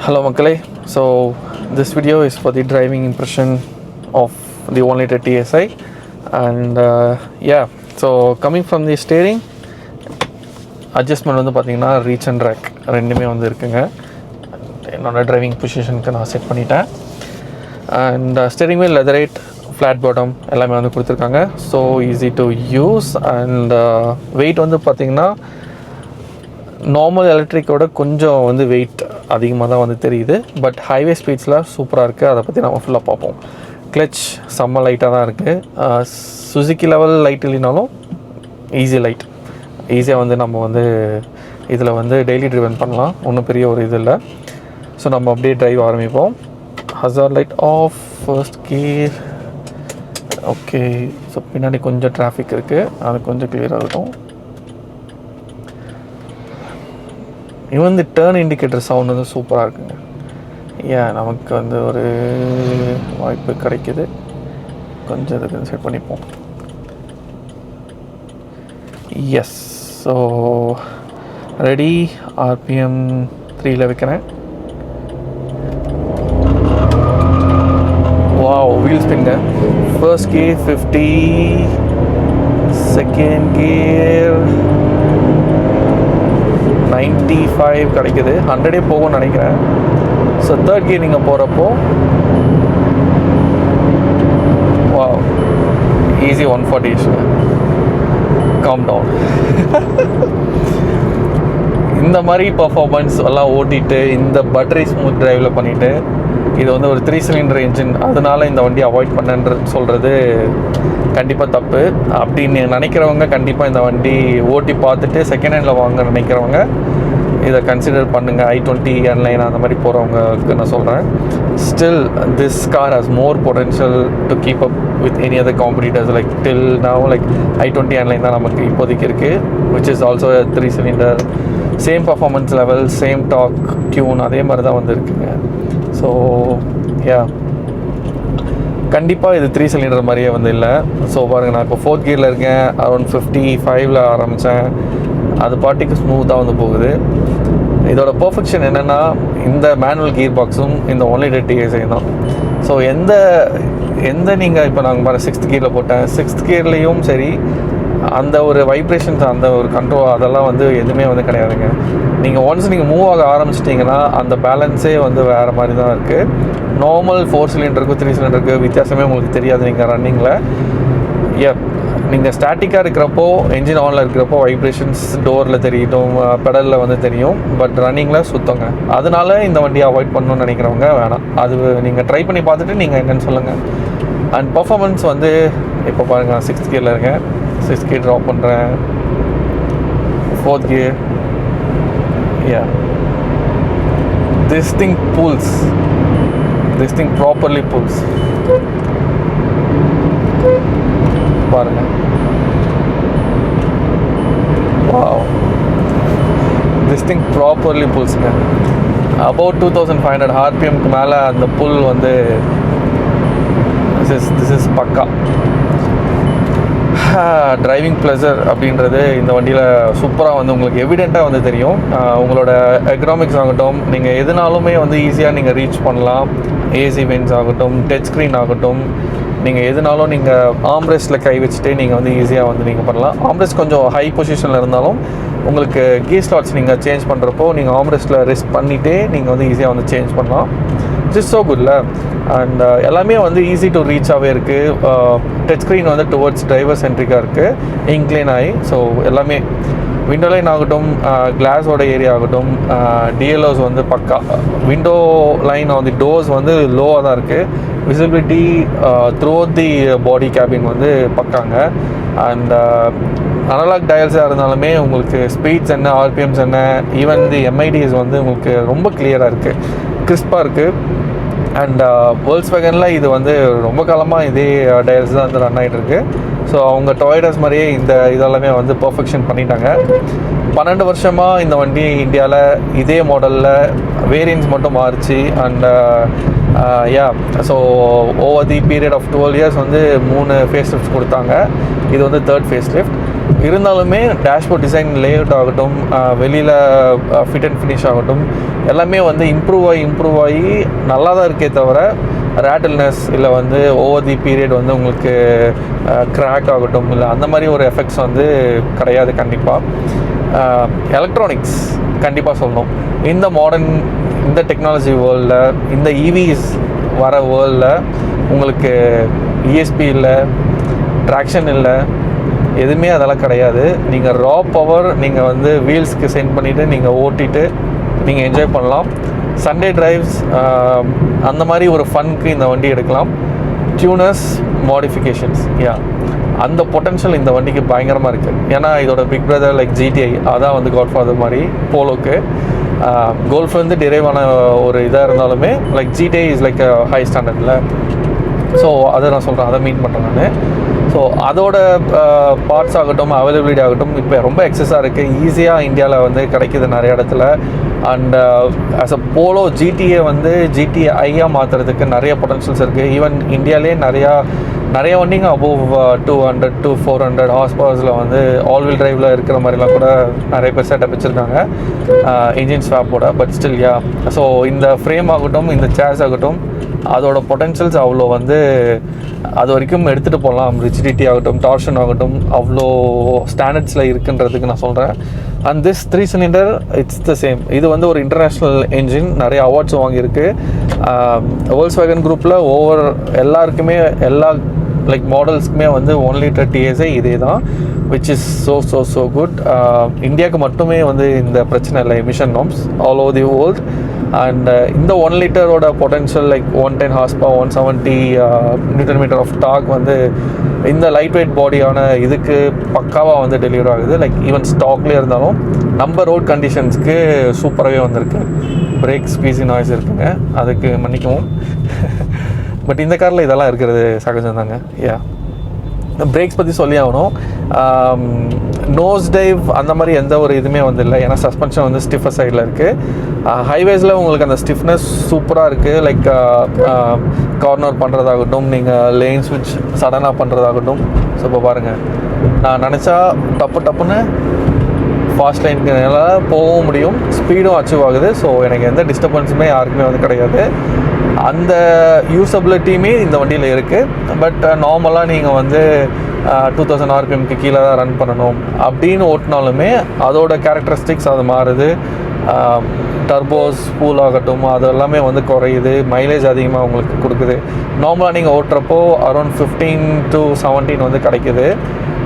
Hello Makalai. So this video is for the driving impression of the 1 liter TSI and so coming from the steering adjustment வந்து பார்த்தீங்கன்னா reach and rack ரெண்டுமே வந்து இருக்குங்க. என்னோடய driving பொசிஷனுக்கு நான் set பண்ணிட்டேன். And steering wheel leatherette flat bottom எல்லாமே வந்து கொடுத்துருக்காங்க. So easy to use and weight வந்து பார்த்திங்கன்னா நார்மல் எலக்ட்ரிக்கோட கொஞ்சம் வந்து வெயிட் அதிகமாக தான் வந்து தெரியுது. பட் ஹைவே ஸ்பீட்ஸ்லாம் சூப்பராக இருக்குது. அதை பற்றி நம்ம ஃபுல்லாக பார்ப்போம். கிளச் செம்ம லைட்டாக தான் இருக்குது. சுசுக்கி லெவல் லைட் இல்லைனாலும் ஈஸி லைட் ஈஸியாக வந்து நம்ம வந்து இதில் வந்து டெய்லி ட்ரிவன் பண்ணலாம். ஒன்றும் பெரிய ஒரு இது இல்லை. ஸோ நம்ம அப்படியே ட்ரைவ் ஆரம்பிப்போம். Hazard light off, first gear. Okay, so பின்னாடி கொஞ்சம் டிராஃபிக் இருக்குது, அது கொஞ்சம் கிளியர் ஆகட்டும். இவன் இந்த டேர்ன் இண்டிகேட்டர் சவுண்ட் வந்து சூப்பராக இருக்குங்க. நமக்கு வந்து ஒரு வாய்ப்பு கிடைக்கிது. கொஞ்சம் இதுக்கு செட் பண்ணிப்போம். Yes, so ready. ஆர்பிஎம் 3ல் வைக்கிறேன். வாவ், வீல் ஸ்பின்ங்க. ஃபர்ஸ்ட் கியர் 50, செகண்ட் கியர் 95 கிடைக்குது. 100 போகும்னு நினைக்கிறேன். ஸோ தேர்ட் கியர் நீங்கள் போகிறப்போ வாவ், ஈஸி 140. Calm down. இந்த மாதிரி பர்ஃபார்மன்ஸ் எல்லாம் ஓட்டிட்டு இந்த பட்டரி ஸ்மூத் டிரைவில் பண்ணிவிட்டு இது வந்து ஒரு 3 சிலிண்டர் இன்ஜின், அதனால இந்த வண்டி அவாய்ட் பண்ணன்ற சொல்கிறது கண்டிப்பாக தப்பு. அப்படின்னு நினைக்கிறவங்க கண்டிப்பாக இந்த வண்டி ஓட்டி பார்த்துட்டு செகண்ட் ஹேண்டில் வாங்க நினைக்கிறவங்க இதை கன்சிடர் பண்ணுங்கள். i20 N-line அந்த மாதிரி போகிறவங்களுக்கு நான் சொல்கிறேன். Still this car has more potential to keep up with any other competitors. Like till now like i20 N-line தான் நமக்கு இப்போதைக்கு இருக்குது, which is also 3 cylinder. Same performance level, same torque, tune அதே மாதிரி தான் வந்து இருக்குங்க. ஸோ கண்டிப்பாக இது 3 சிலிண்டர் மாதிரியே வந்து இல்லை. ஸோ பாருங்கள், நான் இப்போ 4th கியரில் இருக்கேன். அரௌண்ட் 55ல் ஆரம்பித்தேன். அது பாட்டுக்கு ஸ்மூத்தாக வந்து போகுது. இதோட பர்ஃபெக்ஷன் என்னென்னா இந்த மேனுவல் கியர் பாக்ஸும் இந்த 1 liter TSI தான். ஸோ எந்த நீங்கள் இப்போ நாங்கள் 6th கியரில் போட்டேன், 6th கியர்லேயும் சரி அந்த ஒரு வைப்ரேஷன்ஸ், அந்த ஒரு கண்ட்ரோல் அதெல்லாம் வந்து எதுவுமே வந்து கிடையாதுங்க. நீங்கள் ஒன்ஸ் நீங்கள் மூவ் ஆக ஆரம்பிச்சிட்டிங்கன்னா அந்த பேலன்ஸே வந்து வேறு மாதிரி தான் இருக்குது. நார்மல் 4 சிலிண்டருக்கும் 3 சிலிண்டருக்கு வித்தியாசமே உங்களுக்கு தெரியாது நீங்கள் ரன்னிங்கில். நீங்கள் ஸ்டாட்டிக்காக இருக்கிறப்போ, என்ஜின் ஆனில் இருக்கிறப்போ வைப்ரேஷன்ஸ் டோரில் தெரியட்டும், பெடலில் வந்து தெரியும். பட் ரன்னிங்கில் சுத்தங்க. அதனால இந்த வண்டியை அவாய்ட் பண்ணணும்னு நினைக்கிறவங்க வேணாம். அது நீங்கள் ட்ரை பண்ணி பார்த்துட்டு நீங்கள் என்னென்னு சொல்லுங்கள். அண்ட் பர்ஃபார்மன்ஸ் வந்து இப்போ பாருங்கள், நான் 6th கியரில் இருக்கேன். 6th கியர் ட்ராப் பண்ணுறேன். 4th gear. This thing pulls. This thing properly pulls. பாருங்க. Wow. This thing properly pulls. About 2500 RPM மேலே அந்த புல் வந்து this is பக்கா. டிரைவிங் ப்ளஸர் அப்படின்றது இந்த வண்டியில் சூப்பராக வந்து உங்களுக்கு எவிடெண்ட்டாக வந்து தெரியும். உங்களோட எக்கனாமிக்ஸ் ஆகட்டும், நீங்கள் எதுனாலுமே வந்து ஈஸியாக நீங்கள் ரீச் பண்ணலாம். ஏசி வென்ஸ் ஆகட்டும், டச் ஸ்க்ரீன் ஆகட்டும், நீங்கள் எதுனாலும் நீங்கள் ஆம்ரெஸ்ட்டில் கை வச்சுட்டு நீங்கள் வந்து ஈஸியாக வந்து நீங்கள் பண்ணலாம். ஆம்ரெஸ்ட் கொஞ்சம் ஹை பொசிஷனில் இருந்தாலும் உங்களுக்கு கீர் ஸ்லாட்ஸ் நீங்கள் சேஞ்ச் பண்ணுறப்போ நீங்கள் ஆம்ரெஸ்ட்டில் ரெஸ்ட் பண்ணிவிட்டே நீங்கள் வந்து ஈஸியாக வந்து சேஞ்ச் பண்ணலாம். It's so குட்ல. அண்ட் எல்லாமே வந்து ஈஸி டு ரீச்சாகவே இருக்குது. டச் ஸ்க்ரீன் வந்து டுவர்ட்ஸ் டிரைவர் சென்ட்ரிக்காக இருக்குது, இன்க்ளைன் ஆகி. ஸோ எல்லாமே விண்டோ லைன் ஆகட்டும், கிளாஸோட ஏரியா ஆகட்டும், டிஎல்ஓஸ் வந்து பக்கா. Window line on the doors வந்து லோவாக தான் இருக்குது. Visibility through the body cabin வந்து பக்காங்க. அண்ட் அனலாக் டயல்ஸாக இருந்தாலுமே உங்களுக்கு ஸ்பீட்ஸ் என்ன, ஆர்பிஎம்ஸ் என்ன, ஈவன் தி எம்ஐடிஸ் வந்து உங்களுக்கு ரொம்ப கிளியராக இருக்குது, கிறிஸ்பாக இருக்குது. அண்ட் வோல்க்ஸ்வேகனில் இது வந்து ரொம்ப காலமாக இதே டயல்ஸ் தான் வந்து ரன் ஆகிட்டு இருக்கு. ஸோ அவங்க டொயோட்டாஸ் மாதிரியே இந்த இதெல்லாமே வந்து பர்ஃபெக்ஷன் பண்ணிட்டாங்க. 12 வருஷமாக இந்த வண்டி இந்தியாவில் இதே மாடலில் வேரியன்ஸ் மட்டும் மாறிச்சு. And yeah so over the period of 12 years வந்து 3 ஃபேஸ் லிஃப்ட் கொடுத்தாங்க. இது வந்து 3rd ஃபேஸ் லிஃப்ட். இருந்தாலுமே டேஷ்போர்ட் டிசைன், லேஅவுட் ஆகட்டும், வெளியில் ஃபிட் அண்ட் ஃபினிஷ் ஆகட்டும், எல்லாமே வந்து இம்ப்ரூவ் ஆகி நல்லா தான் இருக்கே தவிர ரேட்டில்னஸ் இல்லை வந்து ஓவர் தி பீரியட் வந்து உங்களுக்கு கிராக் ஆகட்டும் இல்லை அந்த மாதிரி ஒரு எஃபெக்ட்ஸ் வந்து கிடையாது. கண்டிப்பாக எலக்ட்ரானிக்ஸ் கண்டிப்பாக சொல்லணும். இந்த மாடர்ன், இந்த டெக்னாலஜி வேர்ல்டில், இந்த இவிஸ் வர வேர்ல்டில் உங்களுக்கு இஎஸ்பி இல்லை, ட்ராக்ஷன் இல்லை, எதுவுமே அதெல்லாம் கிடையாது. நீங்கள் ரா பவர் நீங்கள் வந்து வீல்ஸ்க்கு சென்ட் பண்ணிவிட்டு நீங்கள் ஓட்டிட்டு நீங்கள் என்ஜாய் பண்ணலாம். சண்டே டிரைவ்ஸ் அந்த மாதிரி ஒரு ஃபன்க்கு இந்த வண்டி எடுக்கலாம். டியூனர்ஸ், மாடிஃபிகேஷன்ஸ், அந்த பொட்டன்ஷியல் இந்த வண்டிக்கு பயங்கரமாக இருக்குது. ஏன்னா இதோட பிக் பிரதர் லைக் ஜிடிஐ அதான் வந்து காட்ஃபாதர் மாதிரி போலோக்கு. கோல்ஃப் வந்து டிரைவான ஒரு இதாக இருந்தாலுமே like GDI is like high ஸ்டாண்டர்டில். ஸோ அதை நான் சொல்கிறேன், அதை மீன் பண்ணுறேன் நான். ஸோ அதோட பார்ட்ஸ் ஆகட்டும், அவைலபிலிட்டி ஆகட்டும் இப்போ ரொம்ப எக்ஸஸாக இருக்குது. ஈஸியாக இந்தியாவில் வந்து கிடைக்கிது நிறைய இடத்துல. And as a polo GTA வந்து ஜிடிஐயாக மாற்றுறதுக்கு நிறைய பொட்டன்ஷியல்ஸ் இருக்குது. ஈவன் இந்தியாவிலே நிறைய வண்டிங்க அபோவ் 200 to 400 ஹார்ஸ் பவர்ஸில் வந்து ஆல் வீல் டிரைவில் இருக்கிற மாதிரிலாம் கூட நிறைய பேர் செட்டப் வச்சுருக்காங்க இன்ஜின் ஸ்வாப்போட. பட் ஸ்டில் ஸோ இந்த ஃப்ரேம் ஆகட்டும், இந்த சேர்ஸ் ஆகட்டும், அதோட பொட்டன்ஷியல்ஸ் அவ்வளோ வந்து அது வரைக்கும் எடுத்துகிட்டு போகலாம். ரிஜிடிட்டி ஆகட்டும், டார்ஷன் ஆகட்டும், அவ்வளோ ஸ்டாண்டர்ட்ஸில் இருக்குன்றதுக்கு நான் சொல்கிறேன். And this 3 cylinder it's the same. இது வந்து ஒரு இன்டர்நேஷ்னல் என்ஜின், நிறைய அவார்ட்ஸ் வாங்கியிருக்கு. வோல்க்ஸ்வேகன் குரூப்பில் எல்லாருக்குமே எல்லா லைக் மாடல்ஸ்க்குமே வந்து 1 லிட்டர் டிஎஸ்ஐ இதே தான், விச் இஸ் ஸோ குட். இந்தியாவுக்கு மட்டுமே வந்து இந்த பிரச்சனை இல்லை, emission norms all over the world. And இந்த 1 லிட்டரோட potential like 110 horsepower, 170 newton metre of torque வந்து இந்த லைட் வெயிட் பாடியான இதுக்கு பக்காவாக வந்து டெலிவரி ஆகுது. லைக் ஈவன் ஸ்டாக்லேயே இருந்தாலும் நம்ம ரோட் கண்டிஷன்ஸ்க்கு சூப்பராகவே வந்திருக்கு. பிரேக் ஸ்குவீஸி நாய்ஸ் இருக்குங்க, அதுக்கு மன்னிக்கவும். பட் இந்த காரில் இதெல்லாம் இருக்கிறது சகஜம் தாங்க. பிரேக்ஸ் பற்றி சொல்லி ஆகணும். நோஸ் டைவ் அந்த மாதிரி எந்த ஒரு இதுவுமே வந்து இல்லை, ஏன்னா சஸ்பென்ஷன் வந்து ஸ்டிஃபர் சைடில் இருக்குது. ஹைவேஸில் உங்களுக்கு அந்த ஸ்டிஃப்னஸ் சூப்பராக இருக்குது. லைக் கார்னர் பண்ணுறதாகட்டும், நீங்கள் லேன் ஸ்விட்ச் சடனாக பண்ணுறதாகட்டும். ஸோ இப்போ பாருங்கள், நான் நினச்சா டப்புன்னு ஃபாஸ்ட் லைனுக்கு நல்லா போகவும் முடியும், ஸ்பீடும் அச்சீவ் ஆகுது. ஸோ எனக்கு எந்த டிஸ்டர்பன்ஸுமே யாருக்குமே வந்து கிடையாது. அந்த யூஸபிலிட்டியுமே இந்த வண்டியில் இருக்குது. பட் நார்மலாக நீங்கள் வந்து 2000 RPMக்கு கீழே தான் ரன் பண்ணணும் அப்படின்னு ஓட்டினாலுமே அதோட கேரக்டரிஸ்டிக்ஸ் அது மாறுது. டர்போஸ் ஸ்பூல் ஆகட்டும், அது எல்லாமே வந்து குறையுது, மைலேஜ் அதிகமாக உங்களுக்கு கொடுக்குது. நார்மலாக நீங்கள் ஓட்டுறப்போ அரௌண்ட் 15 to 17 வந்து கிடைக்குது.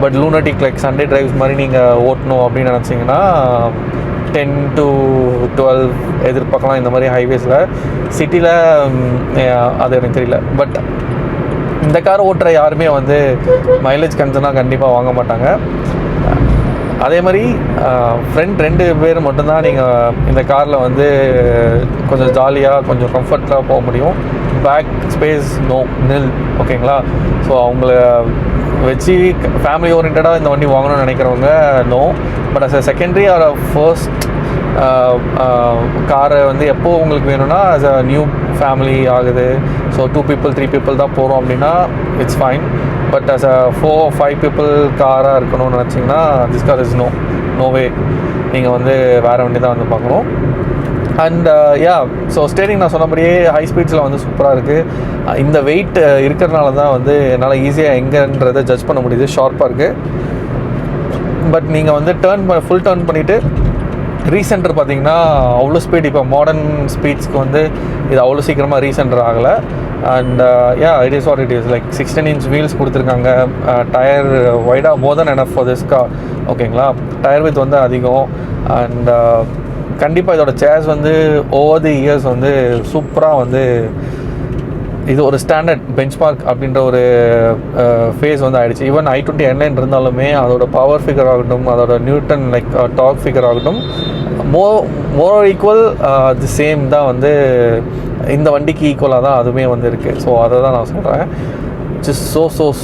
But lunatic like Sunday drives மாதிரி நீங்கள் ஓட்டணும் அப்படின்னு நினச்சிங்கன்னா 10 to 12 எதிர்பார்க்கலாம் இந்த மாதிரி ஹைவேஸில். சிட்டியில் அது எனக்கு தெரியல. பட் இந்த கார் ஓட்டுற யாருமே வந்து மைலேஜ் கன்சர்னாக கண்டிப்பாக வாங்க மாட்டாங்க. அதே மாதிரி ஃப்ரெண்ட் 2 பேர் மட்டும்தான் நீங்கள் இந்த காரில் வந்து கொஞ்சம் ஜாலியாக கொஞ்சம் கம்ஃபர்ட்டாக போக முடியும். பேக் ஸ்பேஸ் நில், ஓகேங்களா? ஸோ அவங்கள வச்சு ஃபேமிலி ஓரியன்டாக இந்த வண்டி வாங்கணும்னு நினைக்கிறவங்க no. But as a secondary or first காரை வந்து எப்போ உங்களுக்கு வேணும்னா அஸ் அ நியூ ஃபேமிலி ஆகுது, ஸோ 2 people 3 people தான் போகிறோம் அப்படின்னா it's fine. But as a 4-5 people காராக இருக்கணும்னு நினச்சிங்கன்னா this car is no way. நீங்கள் வந்து வேறு வண்டி தான் வந்து பார்க்கணும். அண்ட் ஸோ ஸ்டேரிங் நான் சொன்ன மாதிரியே ஹை ஸ்பீட்ஸில் வந்து சூப்பராக இருக்குது. இந்த வெயிட் இருக்கிறதுனால தான் வந்து என்னால் ஈஸியாக எங்கேன்றதை ஜட்ஜ் பண்ண முடியுது, ஷார்ப்பாக இருக்குது. பட் நீங்கள் வந்து ஃபுல் டர்ன் பண்ணிவிட்டு ரீசென்டர் பார்த்தீங்கன்னா அவ்வளோ ஸ்பீட், இப்போ மாடர்ன் ஸ்பீட்ஸ்க்கு வந்து இது அவ்வளோ சீக்கிரமாக ரீசென்டர் ஆகலை. And it is what it is. Like 16 inch wheels கொடுத்துருக்காங்க. டயர் வைடாக more than enough for this car, ஓகேங்களா? டயர் வித் வந்து அதிகம். அண்ட் கண்டிப்பாக இதோட சேர்ஸ் வந்து ஓவர் தி இயர்ஸ் வந்து சூப்பராக வந்து இது ஒரு ஸ்டாண்டர்ட் பெஞ்ச்மார்க் அப்படின்ற ஒரு ஃபேஸ் வந்து ஆகிடுச்சு. ஈவன் i20 N9 இருந்தாலுமே அதோட பவர் ஃபிகர் ஆகட்டும், அதோட நியூட்டன் லைக் டார்க் ஃபிகர் ஆகட்டும், மோர் ஈக்குவல் தி சேம் தான் வந்து இந்த வண்டிக்கு ஈக்குவலாக தான் அதுவுமே வந்து இருக்குது. ஸோ அதை தான் நான் சொல்கிறேன். It's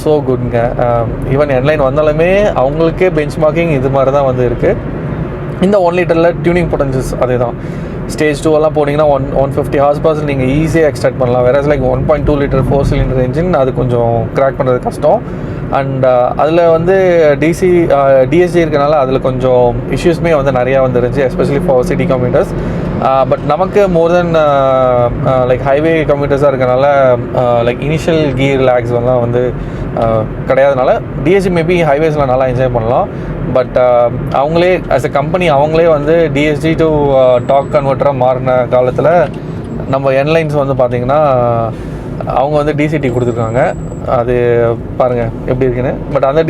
so குட்ங்க. ஈவன் N9 வந்தாலுமே அவங்களுக்கே பெஞ்ச் மார்க்கிங் இது மாதிரி தான் வந்து இருக்குது. இந்த 1 லிட்டரில் டியூனிங் பொட்டன்ஷியல்ஸ் அதே தான். ஸ்டேஜ் 2 எல்லாம் போனீங்கன்னா 150 ஹார்ஸ் பவர்ஸ் நீங்கள் ஈஸியாக எக்ஸ்ட்ராக்ட் பண்ணலாம். வேற லைக் 1.2 லிட்டர் 4 சிலிண்டர் இன்ஜின் அது கொஞ்சம் கிராக் பண்ணுறது கஷ்டம். அண்ட் அதில் வந்து டிஎஸ்ஜி இருக்கனால அதில் கொஞ்சம் இஷ்யூஸ்மே வந்து நிறையா வந்துருந்துச்சு, especially for city computers. But நமக்கு மோர் தென் லைக் ஹைவே கம்யூட்டர்ஸாக இருக்கனால லைக் இனிஷியல் கியர் லேக்ஸ் எல்லாம் வந்து கிடையாதுனால டிஎஸ்ஜி மேபி ஹைவேஸில் நல்லா என்ஜாய் பண்ணலாம். பட் அவங்களே ஆஸ் எ கம்பெனி அவங்களே வந்து டிஎஸ்ஜி டு டாக் கன்வெர்ட்டராக மாறின காலத்தில் நம்ம என்லைன்ஸ் வந்து பார்த்திங்கன்னா அவங்க வந்து டிசிடி கொடுத்துருக்காங்க. அது பாருங்கள் எப்படி இருக்குன்னு. பட் அந்த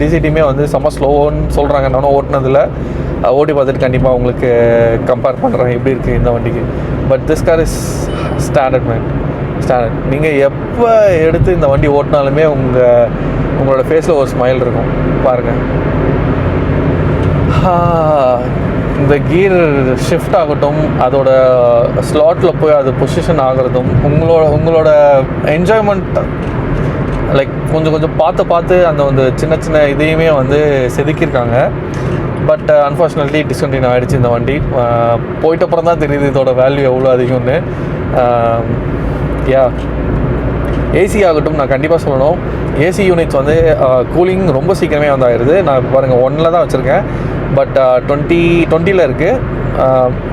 டிசிடியுமே வந்து செம்ம ஸ்லோன்னு சொல்கிறாங்க. நானும் ஓட்டினதில் ஓட்டி பார்த்துட்டு கண்டிப்பாக உங்களுக்கு கம்பேர் பண்ணுறேன் எப்படி இருக்குது இந்த வண்டிக்கு. But this car is standard man, standard. நீங்கள் எப்போ எடுத்து இந்த வண்டி ஓட்டினாலுமே உங்களோட ஃபேஸில் ஒரு ஸ்மைல் இருக்கும் பாருங்கள். இந்த கியர் ஷிஃப்ட் ஆகட்டும், அதோட ஸ்லாட்டில் போய் அது பொசிஷன் ஆகிறதும், உங்களோட என்ஜாய்மெண்ட் லைக் கொஞ்சம் பார்த்து அந்த வந்து சின்ன இதையுமே வந்து செதுக்கியிருக்காங்க. பட் அன்ஃபார்ச்சுனேட்லி டிஸ்கண்டினியூ ஆகிடுச்சு இந்த வண்டி. போயிட்டப்புறம் தான் தெரியுது இதோட வேல்யூ எவ்வளோ அதிகம்னு. ஏசி ஆகட்டும், நான் கண்டிப்பாக சொல்லணும், ஏசி யூனிட்ஸ் வந்து கூலிங் ரொம்ப சீக்கிரமே வந்து ஆயிடுது. நான் பாருங்கள் 1 தான் வச்சுருக்கேன், பட் 20 இருக்குது.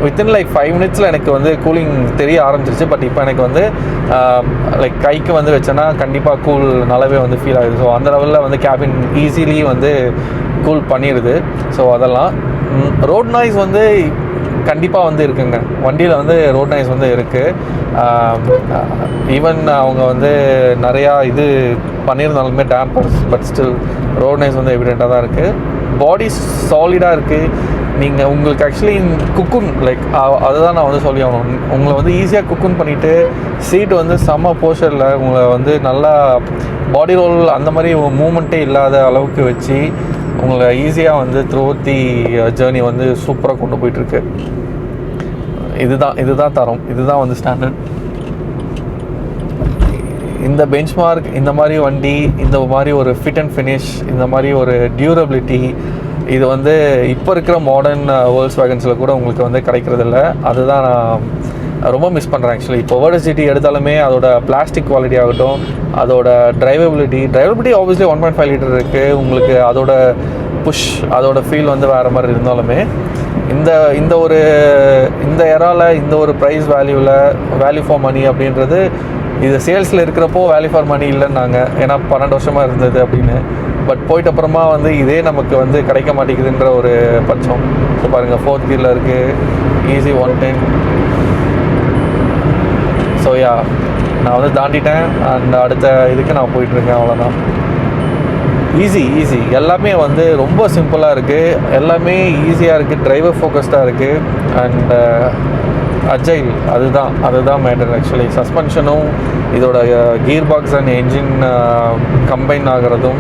வித்தின் லைக் 5 மினிட்ஸில் எனக்கு வந்து கூலிங் தெரிய ஆரம்பிச்சிருச்சு. பட் இப்போ எனக்கு வந்து லைக் கைக்கு வந்து வச்சேன்னா கண்டிப்பாக கூல் நல்லாவே வந்து ஃபீல் ஆகுது. ஸோ அந்த லெவலில் வந்து கேபின் ஈஸிலி வந்து கூல் பண்ணிடுது. ஸோ அதெல்லாம் ரோட் நாய்ஸ் வந்து கண்டிப்பாக வந்து இருக்குங்க வண்டியில் வந்து. ரோட் நாய்ஸ் வந்து இருக்குது. ஈவன் அவங்க வந்து நிறையா இது பண்ணியிருந்தாலுமே டேம்பர்ஸ், பட் ஸ்டில் ரோட் நாய்ஸ் வந்து எவிடெண்ட்டாக தான் இருக்குது. பாடி சாலிடாக இருக்குது. நீங்கள் உங்களுக்கு ஆக்சுவலி குக்குன் லைக் அதுதான் நான் வந்து சொல்லி ஆகணும். உங்களை வந்து ஈஸியாக குக்குன் பண்ணிவிட்டு சீட்டு வந்து செம்ம போஸ்டரில் உங்களை வந்து நல்லா பாடி ரோல் அந்த மாதிரி மூமெண்ட்டே இல்லாத அளவுக்கு வச்சு உங்களை ஈஸியாக வந்து த்ரூ தி ஜேர்னி வந்து சூப்பராக கொண்டு போயிட்டுருக்கு. இதுதான் தரம், இதுதான் வந்து ஸ்டாண்டர்ட். இந்த பெஞ்ச்மார்க், இந்த மாதிரி வண்டி, இந்த மாதிரி ஒரு ஃபிட் அண்ட் ஃபினிஷ், இந்த மாதிரி ஒரு டியூரபிலிட்டி, இது வந்து இப்போ இருக்கிற மாடர்ன் வோல்க்ஸ்வேகன்ஸில் கூட உங்களுக்கு வந்து கிடைக்கிறதில்ல. அதுதான் நான் ரொம்ப மிஸ் பண்ணுறேன் ஆக்சுவலி. இப்போ வேர்ல்ட் சிட்டி எடுத்தாலுமே அதோட பிளாஸ்டிக் குவாலிட்டி ஆகட்டும், அதோட டிரைவபிலிட்டி ஆப்வியஸ்லி 1.5 லிட்டர் இருக்குது. உங்களுக்கு அதோட புஷ், அதோட ஃபீல் வந்து வேறு மாதிரி இருந்தாலுமே இந்த எராவில் இந்த ஒரு ப்ரைஸ் வேல்யூ ஃபார் மணி அப்படின்றது இது சேல்ஸில் இருக்கிறப்போ வேல்யூ ஃபார் மணி இல்லைன்னாங்க. ஏன்னா 12 வருஷமாக இருந்தது அப்படின்னு. பட் போயிட்ட அப்புறமா வந்து இதே நமக்கு வந்து கிடைக்க மாட்டேங்குதுன்ற ஒரு பட்சம். ஸோ பாருங்கள் 4th கியரில் இருக்குது, ஈஸி 110. ஸோ நான் வந்து தாண்டிட்டேன். அண்ட் அடுத்த இதுக்கு நான் போயிட்டுருக்கேன். அவ்வளோதான். ஈஸி எல்லாமே வந்து ரொம்ப சிம்பிளாக இருக்குது. எல்லாமே ஈஸியாக இருக்குது. டிரைவர் ஃபோக்கஸ்டாக இருக்குது. அண்ட் அஜைல், அதுதான் மேட்டர் ஆக்சுவலி. சஸ்பென்ஷனும் இதோட gearbox and engine combine ஆகிறதும்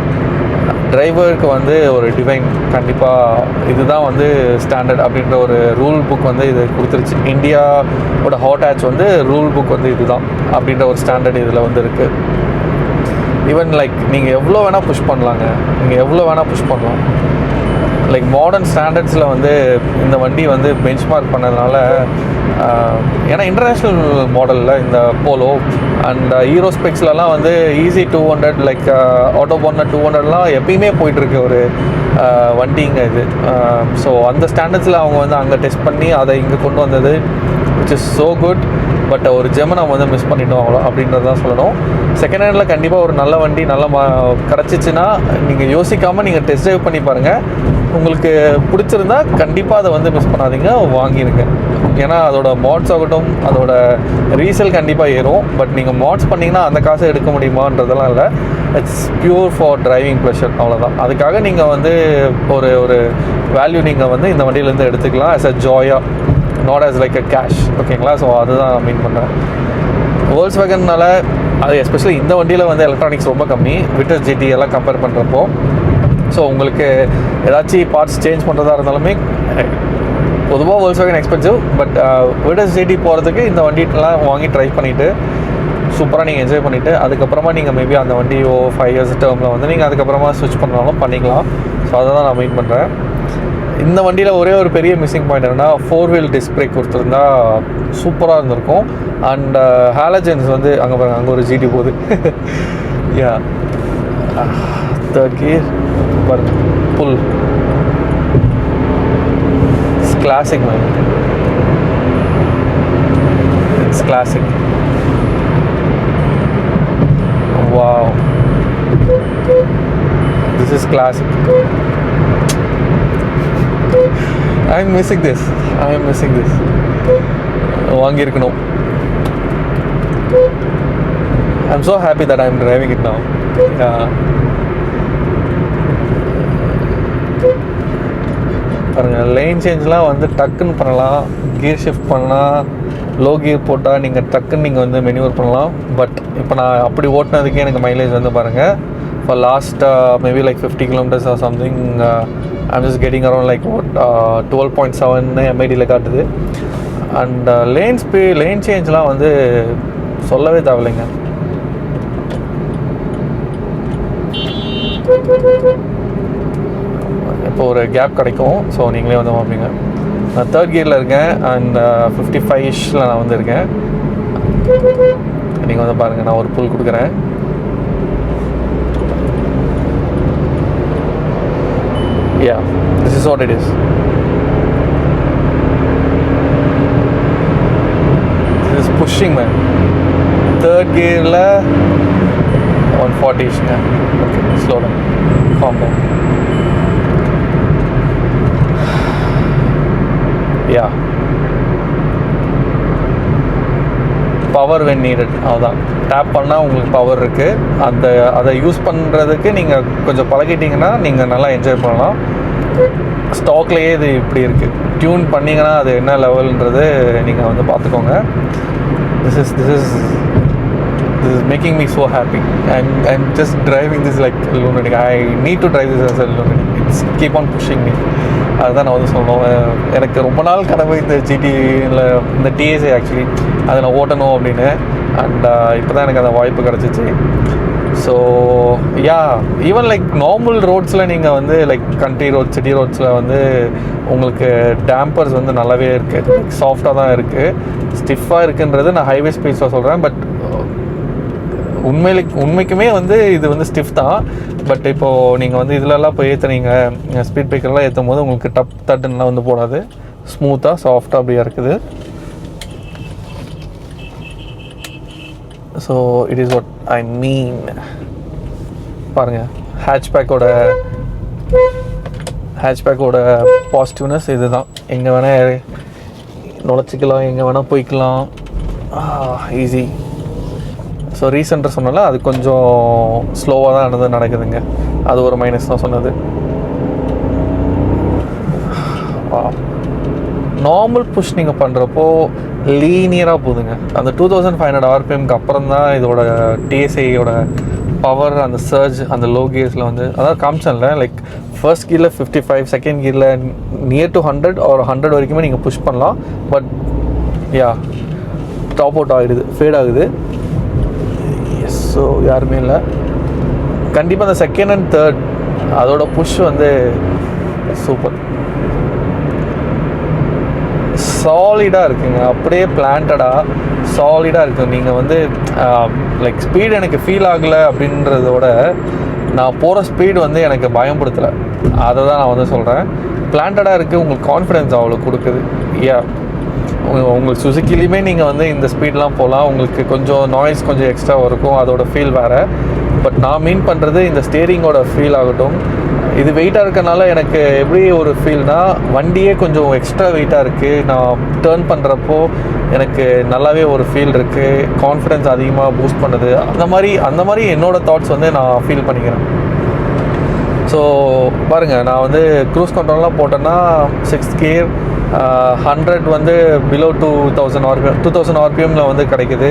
டிரைவருக்கு வந்து ஒரு டிவைன். கண்டிப்பாக இதுதான் வந்து ஸ்டாண்டர்ட் அப்படின்ற ஒரு ரூல் புக் வந்து இது கொடுத்துருச்சு. இந்தியாவோட ஹாட் ஹேட்ச் வந்து ரூல் புக் வந்து இதுதான் அப்படின்ற ஒரு ஸ்டாண்டர்ட் இதில் வந்து இருக்குது. ஈவன் லைக் நீங்கள் எவ்வளோ வேணால் புஷ் பண்ணலாங்க. லைக் மாடர்ன் ஸ்டாண்டர்ட்ஸில் வந்து இந்த வண்டி வந்து பெஞ்ச் மார்க் பண்ணதுனால, ஏன்னா இன்டர்நேஷ்னல் மாடலில் இந்த போலோ அண்ட் ஹீரோ ஸ்பெக்ஸ்லலாம் வந்து ஈஸி 200 லைக் ஆட்டோபான் 200லாம் எப்பயுமே போயிட்டுருக்கு ஒரு வண்டிங்க இது. ஸோ அந்த ஸ்டாண்டர்ட்ஸில் அவங்க வந்து அங்கே டெஸ்ட் பண்ணி அதை இங்கே கொண்டு வந்தது, which is so good. But ஒரு ஜெம்மை நம்ம வந்து மிஸ் பண்ணிட்டோம் அவ்வளோ அப்படின்றது தான் சொல்லணும். செகண்ட் ஹேண்டில் கண்டிப்பாக ஒரு நல்ல வண்டி கிடச்சிச்சின்னா நீங்கள் யோசிக்காமல் நீங்கள் டெஸ்ட் ட்ரைவ் பண்ணி பாருங்கள். உங்களுக்கு பிடிச்சிருந்தா கண்டிப்பாக அதை வந்து மிஸ் பண்ணாதீங்க, வாங்கிடுங்க. ஏன்னா அதோட மாட்ஸ் ஆகட்டும், அதோட ரீசேல் கண்டிப்பாக ஏறும். பட் நீங்கள் மாட்ஸ் பண்ணிங்கன்னா அந்த காசை எடுக்க முடியுமான்றதெல்லாம் இல்லை. It's pure for driving pleasure, அவ்வளோதான். அதுக்காக நீங்கள் வந்து ஒரு வேல்யூ நீங்கள் வந்து இந்த வண்டியிலேருந்து எடுத்துக்கலாம் ஆஸ் அ ஜாயாக, not as like a cash. ஓகேங்களா? ஸோ அதுதான் நான் மீன் பண்ணுறேன். வோல்க்ஸ்வேகன்னால அது எஸ்பெஷலி இந்த வண்டியில் வந்து எலக்ட்ரானிக்ஸ் ரொம்ப கம்மி, விட்டஸ் ஜிடி எல்லாம் கம்பேர் பண்ணுறப்போ. ஸோ உங்களுக்கு ஏதாச்சும் பார்ட்ஸ் சேஞ்ச் பண்ணுறதா இருந்தாலுமே பொதுவாக வோல்க்ஸ்வேகன் எக்ஸ்பென்சிவ். பட் விட்டஸ் ஜிடி போகிறதுக்கு இந்த வண்டிட்டெலாம் வாங்கி ட்ரை பண்ணிவிட்டு சூப்பராக நீங்கள் என்ஜாய் பண்ணிவிட்டு அதுக்கப்புறமா நீங்கள் மேபி அந்த வண்டி 5 இயர்ஸ் டேர்மில் வந்து நீங்கள் அதுக்கப்புறமா ஸ்விட்ச் பண்ணாலும் பண்ணிக்கலாம். ஸோ அதை தான் நான் மீன் பண்ணுறேன். இந்த வண்டியில் ஒரே ஒரு பெரிய மிஸ்ஸிங் பாயிண்ட் என்னென்னா 4 வீல் டிஸ்க் பிரேக் கொடுத்துருந்தா சூப்பராக இருந்திருக்கும். அண்ட் ஹாலஜன்ஸ் வந்து அங்கே பாருங்கள், அங்கே ஒரு ஜிடி போகுது. யா, தேர்ட் கியர் பாருங்கள், pull it's classic man, it's classic. Wow, this is classic. I'm missing this. வாங்கியிருக்கணும். I'm so happy that I'm driving it now. Yeah. பாருங்க, லைன் சேஞ்ச்லாம் வந்து டக்குன்னு பண்ணலாம், கியர் ஷிஃப்ட் பண்ணலாம், லோ கியர் போட்டால் நீங்கள் டக்குன்னு நீங்கள் வந்து மெனியூவர் பண்ணலாம். பட் இப்போ நான் அப்படி ஓட்டினதுக்கே எனக்கு மைலேஜ் வந்து பாருங்கள், for last maybe like 50 kilometers or something, I'm just getting around like 12.7 எம்ஐடியில் காட்டுது. அண்ட் லைன் சேஞ்ச்லாம் வந்து சொல்லவே தேவையில்லைங்க. இப்போ ஒரு கேப் கிடைக்கும், ஸோ நீங்களே வந்து பார்ப்பீங்க. நான் தேர்ட் கியரில் இருக்கேன் அண்ட் 55-ish நான் வந்து இருக்கேன். நீங்கள் வந்து பாருங்கள், நான் ஒரு புல் கொடுக்குறேன். Yeah, this is what it is. This is pushing, man. Third gearல 140-ish. Okay, slow down, calm down. Yeah, power when needed. அதுதான், டேப் பண்ணால் உங்களுக்கு பவர் இருக்குது. அதை யூஸ் பண்ணுறதுக்கு நீங்கள் கொஞ்சம் பழகிட்டிங்கன்னா நீங்கள் நல்லா என்ஜாய் பண்ணலாம். ஸ்டாக்லேயே இது இப்படி இருக்குது. டியூன் பண்ணிங்கன்னா அது என்ன லெவல்ன்றது நீங்கள் வந்து பார்த்துக்கோங்க. This is making me so happy. I'm just driving this like lunatic. I need to drive this as a lunatic. It's keep on pushing me. அதுதான் நான் வந்து சொல்லணும். எனக்கு ரொம்ப நாள் கனவு இந்த ஜிடியில், இந்த டிஎஸ்ஐ ஆக்சுவலி அதை நான் ஓட்டணும் அப்படின்னு. அண்ட் இப்போ தான் எனக்கு அந்த வாய்ப்பு கிடச்சிச்சு. So yeah, even like normal ரோட்ஸில் நீங்கள் வந்து லைக் கண்ட்ரி ரோட்ஸ், சிட்டி ரோட்ஸில் வந்து உங்களுக்கு டேம்பர்ஸ் வந்து நல்லாவே இருக்குது, சாஃப்டாக தான் இருக்குது. ஸ்டிஃபாக இருக்குன்றது நான் ஹைவே ஸ்பீட்ஸில் சொல்கிறேன். பட் உண்மைக்குமே வந்து இது வந்து ஸ்டிஃப் தான். பட் இப்போது நீங்கள் வந்து இதிலெல்லாம் போய் ஏற்றுனீங்க, ஸ்பீட் பிரேக்கர்லாம் ஏற்றும் போது உங்களுக்கு தட்டுன்னா வந்து போடாது, ஸ்மூத்தாக சாஃப்டாக அப்படியே இருக்குது. So it is what I mean. பாருங்கள், ஹேட்ச்பேக்கோட பாசிட்டிவ்னஸ் இது தான். எங்கே வேணால் நுழைச்சிக்கலாம், எங்கே வேணால் போய்க்கலாம், ஈஸி. ஸோ ரீசெண்டாக சொன்னால அது கொஞ்சம் ஸ்லோவாக தான் நடக்குதுங்க. அது ஒரு மைனஸ் தான் சொன்னது. நார்மல் புஷ் நீங்கள் பண்ணுறப்போ லீனியராக போகுதுங்க. அந்த 2500 RPMக்கு அப்புறம் தான் இதோட டிஎஸ்ஐயோட பவர், அந்த சர்ஜ், அந்த லோ கியர்ஸில் வந்து அதாவது காமிச்சன்ல லைக் ஃபர்ஸ்ட் கியரில் 55, செகண்ட் கியரில் நியர் டு 100 ஒரு 100 வரைக்குமே நீங்கள் புஷ் பண்ணலாம். பட் யா, டாப் அவுட் ஆகிடுது, ஃபேட் ஆகுது. ஸோ யாருமே இல்லை. கண்டிப்பாக அந்த செகண்ட் அண்ட் தேர்ட் அதோட புஷ் வந்து சூப்பர் சாலிடாக இருக்குங்க. அப்படியே பிளான்டடாக சாலிடாக இருக்குது. நீங்கள் வந்து லைக் ஸ்பீடு எனக்கு ஃபீல் ஆகலை அப்படின்றதோட நான் போகிற ஸ்பீடு வந்து எனக்கு பயம்படுத்தலை. அதை தான் நான் வந்து சொல்கிறேன். பிளான்டடாக இருக்குது, உங்களுக்கு கான்ஃபிடென்ஸ் அவ்வளோ கொடுக்குது. யா, உங்களுக்கு சுசுக்கிலையுமே நீங்கள் வந்து இந்த ஸ்பீட்லாம் போகலாம். உங்களுக்கு கொஞ்சம் நாய்ஸ் கொஞ்சம் எக்ஸ்ட்ரா இருக்கும், அதோட ஃபீல் வேறு. பட் நான் மீன் பண்ணுறது இந்த ஸ்டேரிங்கோட ஃபீல் ஆகட்டும். இது வெயிட்டாக இருக்கனால எனக்கு எப்படி ஒரு ஃபீல்னா, வண்டியே கொஞ்சம் எக்ஸ்ட்ரா வெயிட்டாக இருக்குது. நான் டேர்ன் பண்ணுறப்போ எனக்கு நல்லாவே ஒரு ஃபீல் இருக்குது, கான்ஃபிடென்ஸ் அதிகமாக பூஸ்ட் பண்ணுது. அந்த மாதிரி என்னோடய தாட்ஸ் வந்து நான் ஃபீல் பண்ணிக்கிறேன். ஸோ பாருங்கள், நான் வந்து க்ரூஸ் கண்ட்ரோல்லாம் போட்டேன்னா 6th கியர் 100 வந்து பிலோ 2000 RPMல வந்து கிடைக்குது.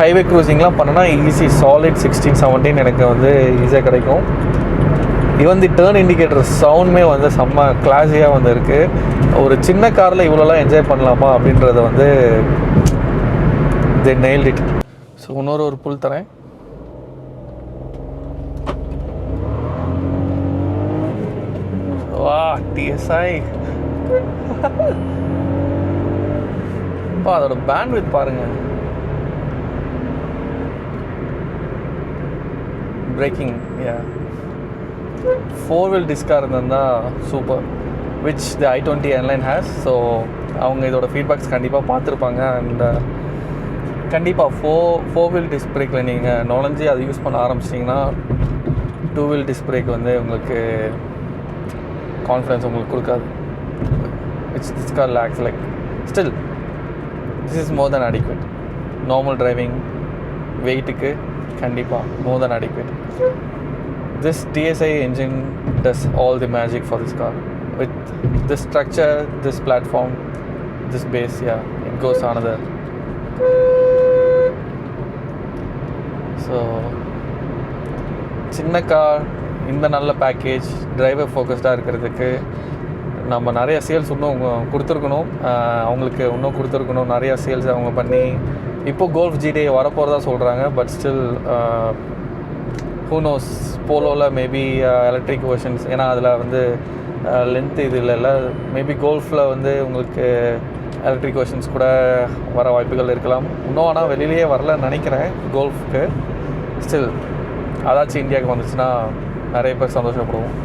ஹைவே க்ரூசிங்லாம் பண்ணனா ஈஸி சாலிட் 16-17 எனக்கு வந்து ஈஸியாக கிடைக்கும். ஈவன் தி டேர்ன் இண்டிகேட்டர் சவுண்டுமே வந்து செம்ம கிளாஸியாக வந்து இருக்குது. ஒரு சின்ன காரில் இவ்வளோலாம் என்ஜாய் பண்ணலாமா அப்படின்றத வந்து they nailed it. ஸோ இன்னொரு புல் தரேன். வா, டிஎஸ்ஐ இப்போ அதோட பேண்ட்வித் பாருங்கள். பிரேக்கிங், யா 4-wheel டிஸ்காக இருந்தால் super, which the i20 N-Line has. So அவங்க இதோட ஃபீட்பேக்ஸ் கண்டிப்பாக பார்த்துருப்பாங்க. அண்ட் கண்டிப்பாக ஃபோர்-வீல் டிஸ்க் பிரேக்கில் நீங்கள் நுழைஞ்சி அதை யூஸ் பண்ண ஆரம்பிச்சிட்டிங்கன்னா 2-wheel டிஸ்க் பிரேக் வந்து உங்களுக்கு கான்ஃபிடன்ஸ் உங்களுக்கு கொடுக்காது. Which this car lacks. Like still this is more than adequate. Normal driving வெயிட்டுக்கு கண்டிப்பாக more than adequate. This TSI engine does all the magic for this car. With this structure, this platform, this base, yeah, it goes another. So, சின்ன car, இந்த நல்ல package, driver ஃபோக்கஸ்டாக இருக்கிறதுக்கு நம்ம நிறைய sales இன்னும் கொடுத்துருக்கணும். அவங்களுக்கு இன்னும் கொடுத்துருக்கணும். நிறையா சேல்ஸ் அவங்க பண்ணி இப்போது கோல்ஃப் GTI வரப்போகிறதா சொல்கிறாங்க. பட் ஸ்டில் who knows, போலோவில் மேபி எலக்ட்ரிக் வெர்ஷன்ஸ், ஏன்னா அதில் வந்து லென்த் இது இல்லைல்ல. மேபி கோல்ஃபில் வந்து உங்களுக்கு எலக்ட்ரிக் வெர்ஷன்ஸ் கூட வர வாய்ப்புகள் இருக்கலாம். இன்னும் ஆனால் வெளியிலேயே வரலன்னு நினைக்கிறேன் கோல்ஃப்க்கு. ஸ்டில் அதாச்சும் இந்தியாவுக்கு வந்துச்சுன்னா நிறைய பேர் சந்தோஷப்படுவோம்.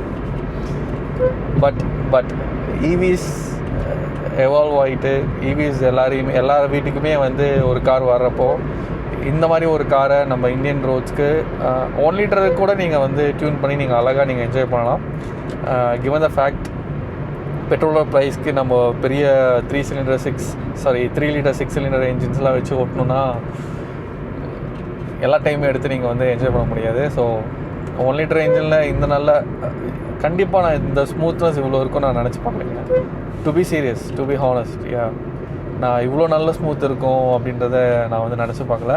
பட் ஈவிஸ் எவால்வ் ஆகிட்டு ஈவிஸ் எல்லார் வீட்டுக்குமே வந்து ஒரு கார் வர்றப்போ இந்த மாதிரி ஒரு காரை நம்ம இந்தியன் ரோட்ஸ்க்கு 1 லிட்டருக்கு கூட நீங்கள் வந்து டியூன் பண்ணி நீங்கள் அழகாக நீங்கள் என்ஜாய் பண்ணலாம். கிவன் த ஃபேக்ட் பெட்ரோலோட ப்ரைஸ்க்கு நம்ம பெரிய 3 லிட்டர் 6 சிலிண்டர் என்ஜின்ஸ்லாம் வச்சு ஓட்டணுன்னா எல்லா டைமும் எடுத்து நீங்கள் வந்து என்ஜாய் பண்ண முடியாது. ஸோ 1 லிட்டர் என்ஜினில் இந்த நல்ல கண்டிப்பாக நான் இந்த ஸ்மூத்னஸ் இவ்வளோ இருக்கும் நான் நினச்சி பார்க்கலைங்க. To be serious, to be honest, yeah நான் இவ்வளோ நல்ல ஸ்மூத் இருக்கும் அப்படின்றத நான் வந்து நினச்சி பார்க்கல.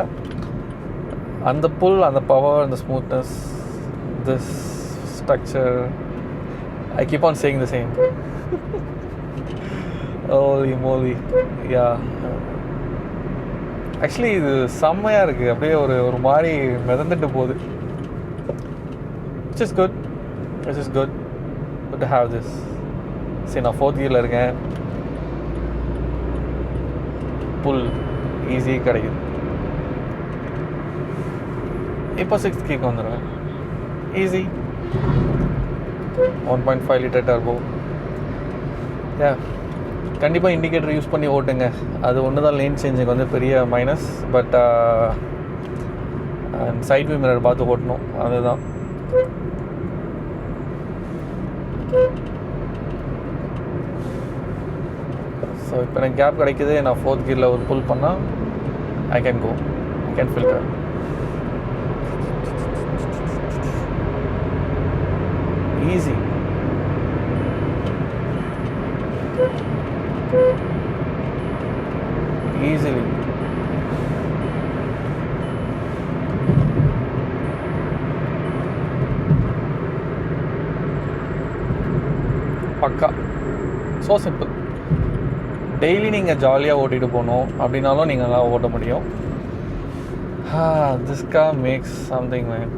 அந்த புல், அந்த பவர், அந்த smoothness, this structure, I keep on saying the same. Oli Molly, yeah actually இது செம்மையாக இருக்குது. அப்படியே ஒரு மாதிரி மிதந்துட்டு போகுது. It's is good, it's is good to have this. சரி, நான் 4th gearல இருக்கேன். புல் ஈஸி கிடைக்குது. இப்போ 6th gearக்கு வந்துடுவேன். Easy 1.5 litre turbo. யா கண்டிப்பாக இண்டிகேட்டர் யூஸ் பண்ணி ஓட்டுங்க. அது ஒன்று தான் லேன் சேஞ்சுக்கு வந்து பெரிய minus. But side view mirror பார்த்து ஓட்டணும், அதுதான். ஸோ இப்போ எனக்கு கேப் கிடைக்குது. நான் 4th gearல ஒரு புல் பண்ணால் I can go, I can filter. Easy. Easily. பக்கா. So simple. டெய்லி நீங்கள் ஜாலியாக ஓட்டிகிட்டு போகணும் அப்படின்னாலும் நீங்கள் நல்லா ஓட்ட முடியும். This car makes something man.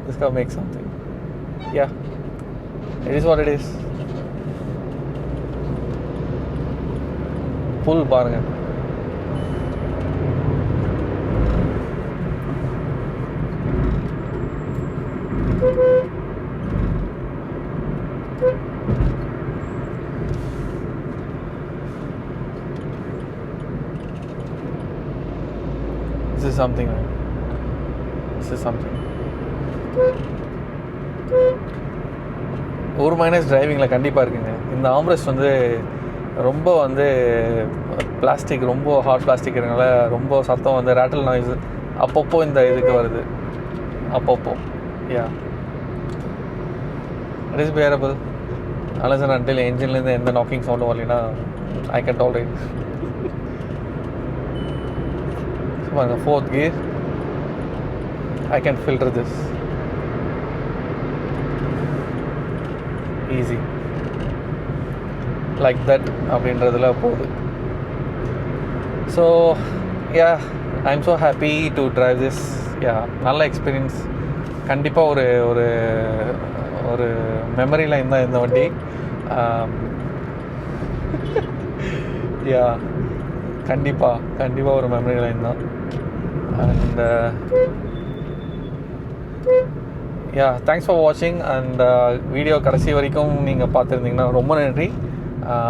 This car makes something. Yeah it is what it is. Pull பாருங்கள். This is something, man. This is something. ஒரு மைனஸ் டிரைவிங்கில் கண்டிப்பாக இருக்குங்க. இந்த ஆம்ரெஸ்ட் வந்து ரொம்ப வந்து பிளாஸ்டிக், ரொம்ப ஹார்ட் பிளாஸ்டிக் இருக்கனால ரொம்ப சத்தம் வந்து ரேட்டில் நாய்ஸ் அப்பப்போ இந்த இதுக்கு வருது. அப்பப்போ yeah it is bearable. Unless and until என்ஜின்லேருந்து எந்த நாக்கிங் சவுண்டும் வரலைன்னா ஐ கேன் டாலரேட். பாருங்க 4th gear, I can filter this easy like that அப்படின்றதுல போகுது. So yeah I am so happy to drive this. Yeah நல்ல எக்ஸ்பீரியன்ஸ். கண்டிப்பாக ஒரு ஒரு மெமரி லைன் தான் இந்த வண்டி. யா கண்டிப்பாக ஒரு மெமரி லைன் தான். அண்ட் யா தேங்க்ஸ் ஃபார் வாட்சிங். அண்ட் வீடியோ கடைசி வரைக்கும் நீங்கள் பார்த்துருந்தீங்கன்னா ரொம்ப நன்றி.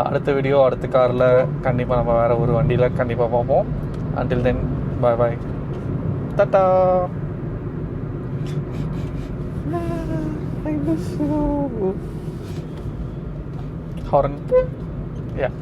அடுத்த வீடியோ அடுத்த காரில் கண்டிப்பாக நம்ம வேறு ஒரு வண்டியில் கண்டிப்பாக பார்ப்போம். until then bye bye, tata. I miss you. Horn. Yeah.